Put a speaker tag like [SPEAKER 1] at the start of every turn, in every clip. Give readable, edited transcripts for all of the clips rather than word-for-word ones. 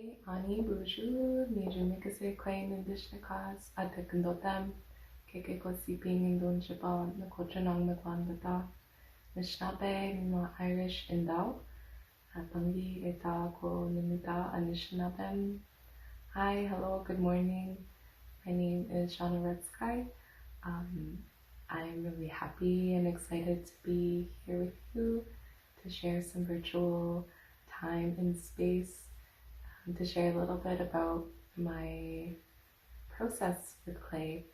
[SPEAKER 1] Ani bonjour, ni je me kase claim in Nishnaabe-Irish at the Condotem, Keke Gossiping in Don Japan, Nogojiwanong Nagwandata, Nishnaabe-Irish in Dao, Atangi Eta Ko Nimita Anishinabem. Hi, hello, good morning. My name is Shawna Redskye. I'm really happy and excited to be here with you to share some virtual time and space, to share a little bit about my process with clay,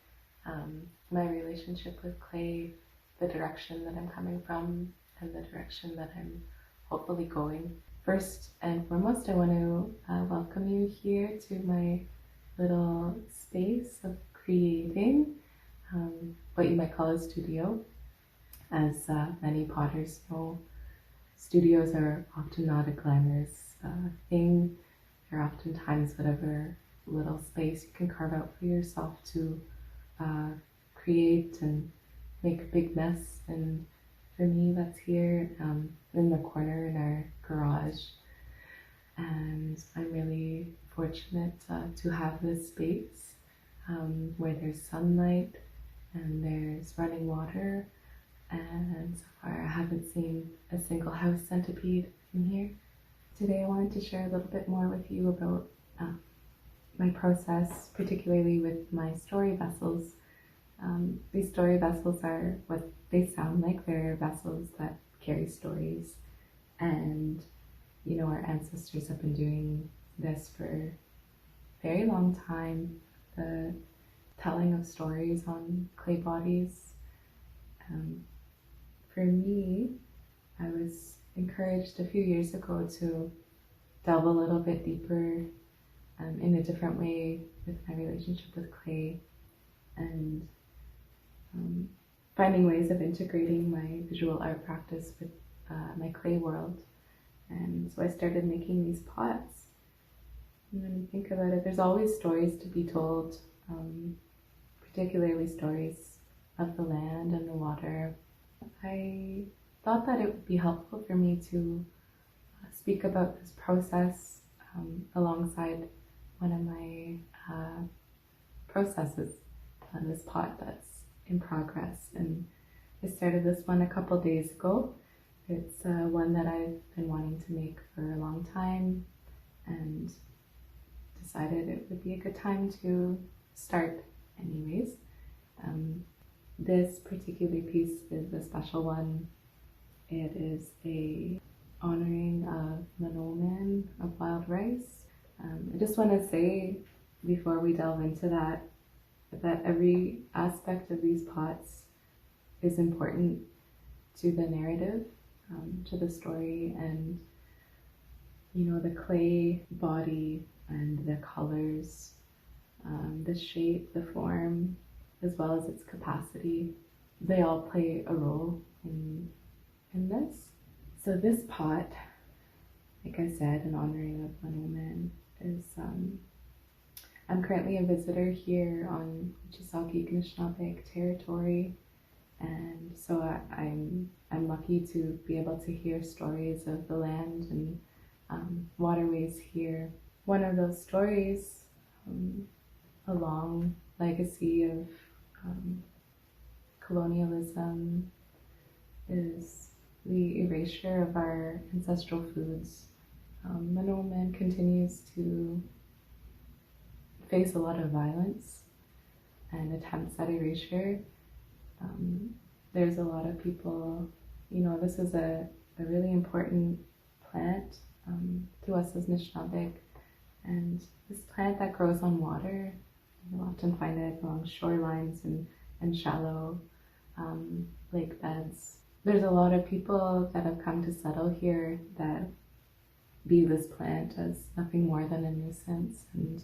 [SPEAKER 1] my relationship with clay, the direction that I'm coming from, and the direction that I'm hopefully going. First and foremost, I want to welcome you here to my little space of creating, what you might call a studio. As many potters know, studios are often not a glamorous thing. They're oftentimes whatever little space you can carve out for yourself to create and make a big mess. And for me, that's here in the corner in our garage. And I'm really fortunate to have this space where there's sunlight and there's running water. And so far I haven't seen a single house centipede in here. Today I wanted to share a little bit more with you about my process, particularly with my story vessels. These story vessels are what they sound like. They're vessels that carry stories, and you know, our ancestors have been doing this for a very long time, the telling of stories on clay bodies. For me, I was encouraged a few years ago to delve a little bit deeper in a different way with my relationship with clay, and finding ways of integrating my visual art practice with my clay world. And so I started making these pots. And when you think about it, there's always stories to be told, particularly stories of the land and the water. I thought that it would be helpful for me to speak about this process alongside one of my processes on this pot that's in progress. And I started this one a couple days ago. It's one that I've been wanting to make for a long time, and decided it would be a good time to start anyways. This particular piece is a special one. It is a honoring of Manoman of wild rice. I just want to say before we delve into that every aspect of these pots is important to the narrative, to the story, and you know, the clay body and the colors, the shape, the form, as well as its capacity, they all play a role in this. So this pot, like I said, in honoring of Manoman, is I'm currently a visitor here on Nishnaabe territory, and so I'm lucky to be able to hear stories of the land and waterways here. One of those stories, a long legacy of colonialism, is the erasure of our ancestral foods. Manoman continues to face a lot of violence and attempts at erasure. There's a lot of people, you know, this is a really important plant to us as Nishnaabe, and this plant that grows on water, you'll often find it along shorelines and shallow lake beds. There's a lot of people that have come to settle here that view this plant as nothing more than a nuisance and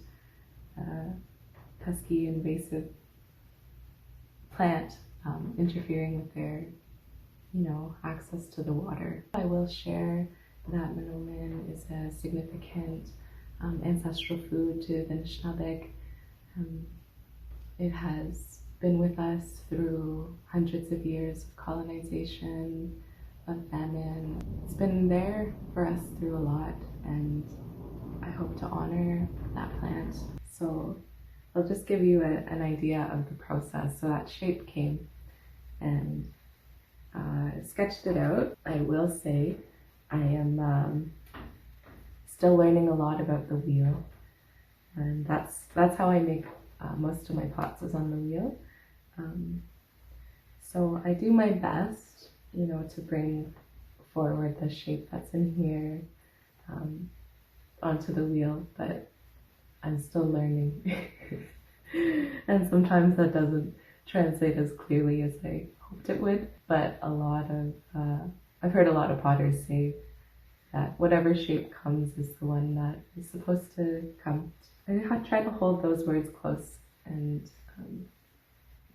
[SPEAKER 1] pesky, invasive plant interfering with their, you know, access to the water. I will share that Manoman is a significant ancestral food to the Nishnaabe. It has been with us through hundreds of years of colonization, of famine. It's been there for us through a lot, and I hope to honor that plant. So I'll just give you an idea of the process. So that shape came, and sketched it out. I will say I am still learning a lot about the wheel, and that's how I make most of my pots, is on the wheel. So I do my best, you know, to bring forward the shape that's in here onto the wheel, but I'm still learning. And sometimes that doesn't translate as clearly as I hoped it would, but I've heard a lot of potters say that whatever shape comes is the one that is supposed to come. I try to hold those words close and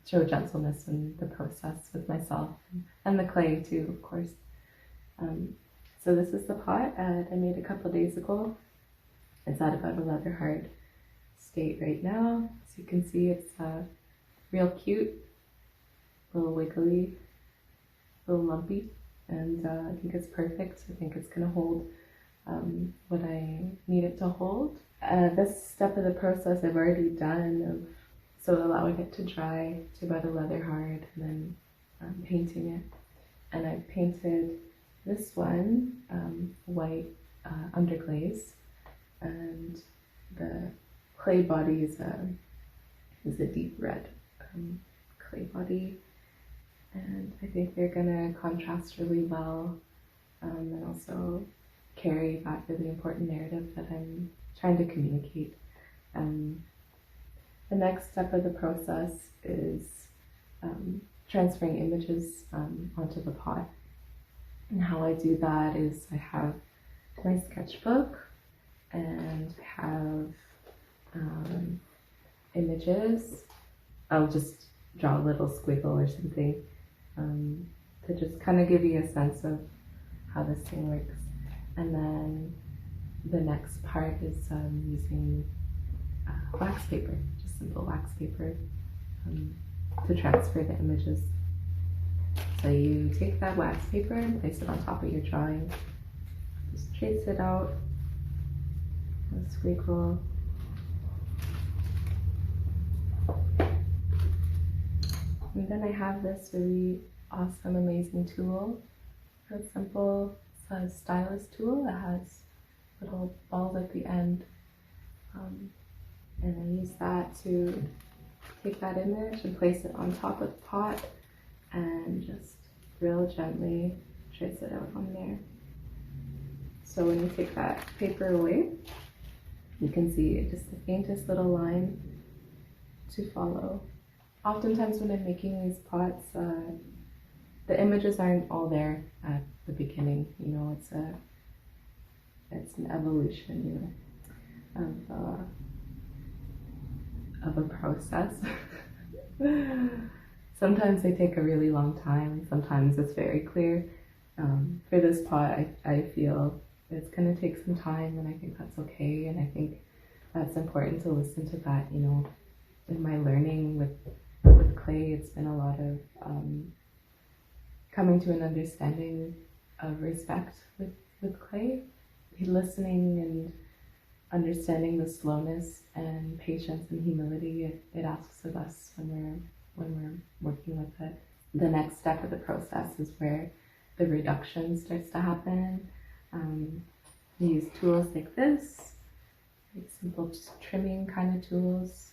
[SPEAKER 1] show gentleness in the process with myself and the clay too, of course. So this is the pot I made a couple days ago. It's at about a leather hard state right now. As you can see, it's real cute, a little wiggly, a little lumpy, and I think it's perfect. I think it's gonna hold what I need it to hold. This step of the process I've already done, so allowing it to dry to about a leather hard, and then painting it. And I've painted this one white underglaze, and the clay body is a deep red clay body, and I think they're gonna contrast really well, and also carry that really important narrative that I'm trying to communicate. The next step of the process is transferring images onto the pot. And how I do that is I have my sketchbook, and I have images. I'll just draw a little squiggle or something to just kind of give you a sense of how this thing works. And then the next part is using wax paper, just simple wax paper, to transfer the images. So you take that wax paper and place it on top of your drawing. Just trace it out, a squiggle. And then I have this really awesome, amazing tool. It's simple. It's a stylus tool that has little balls at the end. And I use that to take that image and place it on top of the pot and just real gently trace it out on there. So when you take that paper away, you can see just the faintest little line to follow. Oftentimes when I'm making these pots, the images aren't all there at the beginning. You know, it's an evolution, you know, of a process. Sometimes they take a really long time. Sometimes it's very clear. For this pot, I feel it's going to take some time, and I think that's okay. And I think that's important to listen to that. You know, in my learning with clay, it's been a lot of coming to an understanding of respect with clay, listening and understanding the slowness and patience and humility it asks of us when we're working with it. The next step of the process is where the reduction starts to happen. We use tools like this, like simple just trimming kind of tools,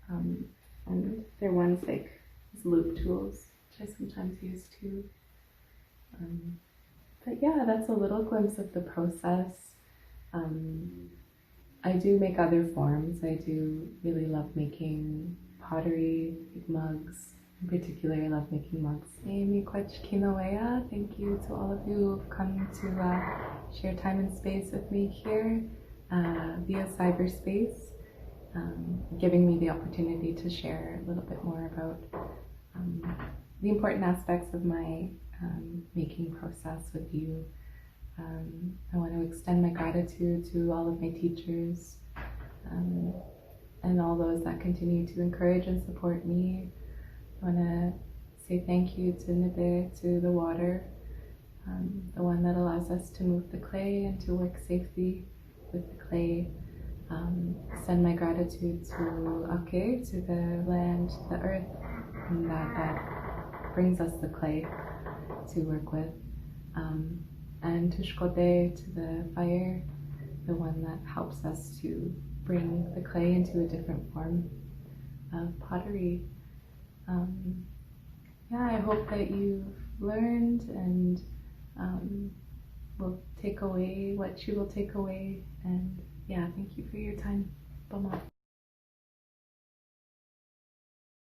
[SPEAKER 1] and they're ones like these loop tools, which I sometimes use too. But yeah, that's a little glimpse of the process. I do make other forms. I do really love making pottery, like mugs. In particular, I love making mugs. Thank you to all of you who've come to share time and space with me here via cyberspace, giving me the opportunity to share a little bit more about the important aspects of my making process with you. I want to extend my gratitude to all of my teachers and all those that continue to encourage and support me. I want to say thank you to Nibe, to the water, the one that allows us to move the clay and to work safely with the clay. Send my gratitude to Ake, to the land, the earth, and that brings us the clay to work with. And to Shkote, to the fire, the one that helps us to bring the clay into a different form of pottery. Yeah, I hope that you've learned and will take away what you will take away. And yeah, thank you for your time. Bye.